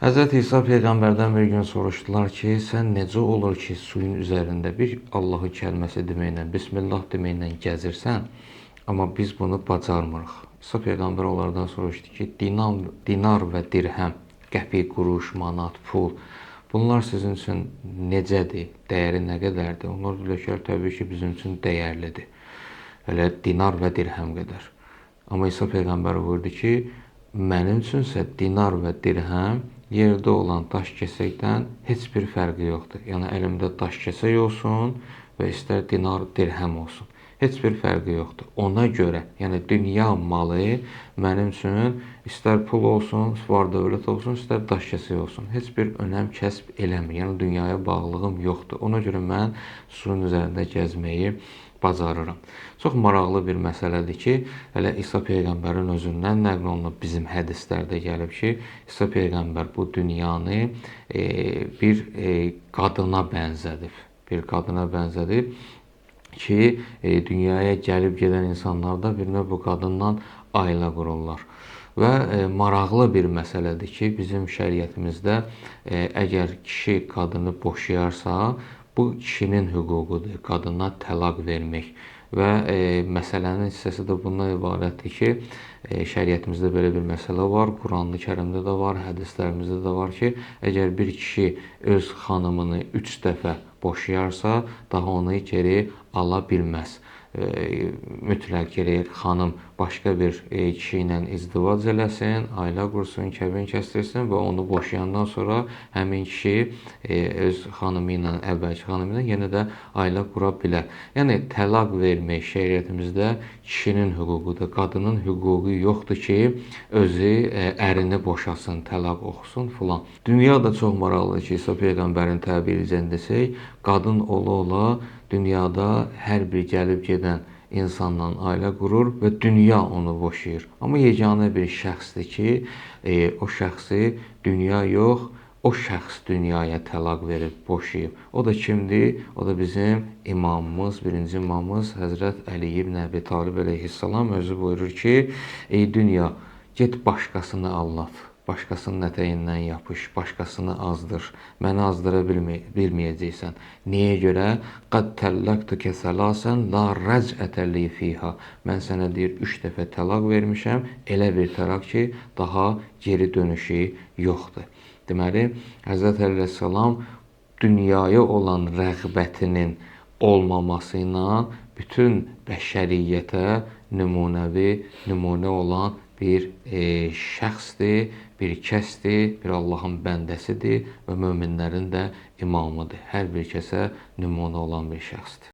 Həzrət İsa Peyğəmbərdən bir gün soruşdular ki, sən necə olur ki, suyun üzərində bir Allahı kəlməsi deməklə, Bismillah deməklə gəzirsən, amma biz bunu bacarmırıq. İsa Peyğəmbər onlardan soruşdu ki, dinar və dirhəm, qəpik, quruş, manat, pul, bunlar sizin üçün necədir, dəyəri nə qədərdir? Onlar dedilər ki, təbii ki, bizim üçün dəyərlidir. Elə dinar və dirhəm qədər. Amma İsa Peyğəmbər buyurdu ki, mənim üçünsə dinar və dirhəm yerdə olan daş kəsəkdən heç bir fərqi yoxdur. Yəni əlimdə daş kəsək olsun və istər dinar, dirhəm olsun. Heç bir fərqi yoxdur. Ona görə, yəni dünya malı mənim üçün istər pul olsun, var dövlət olsun, istər daş kəsək olsun. Heç bir önəm kəsb eləmir. Yəni dünyaya bağlılığım yoxdur. Ona görə mən suyun üzərində gəzməyi bacarıram. Çox maraqlı bir məsələdir ki, hələ İsa Peyğəmbərin özündən nəql olunub bizim hədislərdə gəlib ki, İsa Peyğəmbər bu dünyanı bir qadına bənzədib. Bir qadına bənzədib ki, dünyaya gəlib gedən insanlar da bir növ bu qadından ailə qururlar. Və maraqlı bir məsələdir ki, bizim şəriətimizdə əgər kişi qadını boşayarsa, bu kişinin hüququdur, qadına təlaq vermək. Və məsələnin hissəsi də bundan ibarətdir ki, şəriətimizdə belə bir məsələ var, Quran-ı Kərimdə də var, hədislərimizdə də var ki, əgər bir kişi öz xanımını 3 dəfə boşayarsa, daha onu geri ala bilməz. Mütləq gərək xanım başqa bir kişi ilə izdivac eləsin, ailə qursun, kəbin kəsdirsin və onu boşayandan sonra həmin kişi öz xanımı ilə, əvvəlki xanımı ilə yenə də ailə qura bilər. Yəni təlaq vermək şəriətimizdə kişinin hüququdur, qadının hüququ yoxdur ki, özü ərini boşasın, təlaq oxusun filan. Dünya da çox maraqlıdır ki, İsa Peyğəmbərin təbiricə desək, qadın ola-ola dünyada hər bir gəlib gedən insanla ailə qurur və dünya onu boşayır. Amma yeganə bir şəxsdir ki, o şəxsi dünya yox, o şəxs dünyaya təlaq verib boşayıb. O da kimdir? O da bizim imamımız, birinci imamımız Həzrət Əli ibn Əbi Talib əleyhissalam özü buyurur ki, ey dünya, get başqasını aldat. Başqasının ətəyindən yapış, başqasını azdır. Məni azdıra bilməyəcəksən. Niyə görə? Qad təllaqtuke salasən la rəcətə li fiha. Mən sənə deyir 3 dəfə təlaq vermişəm. Elə bir təlaq ki, daha geri dönüşü yoxdur. Deməli, Həzrət Əleyhissalam dünyaya olan rəğbətinin olmaması ilə bütün bəşəriyyətə nümunə olan bir şəxsdir, bir kəsdir, bir Allahın bəndəsidir və möminlərin də imamıdır. Hər bir kəsə nümunə olan bir şəxsdir.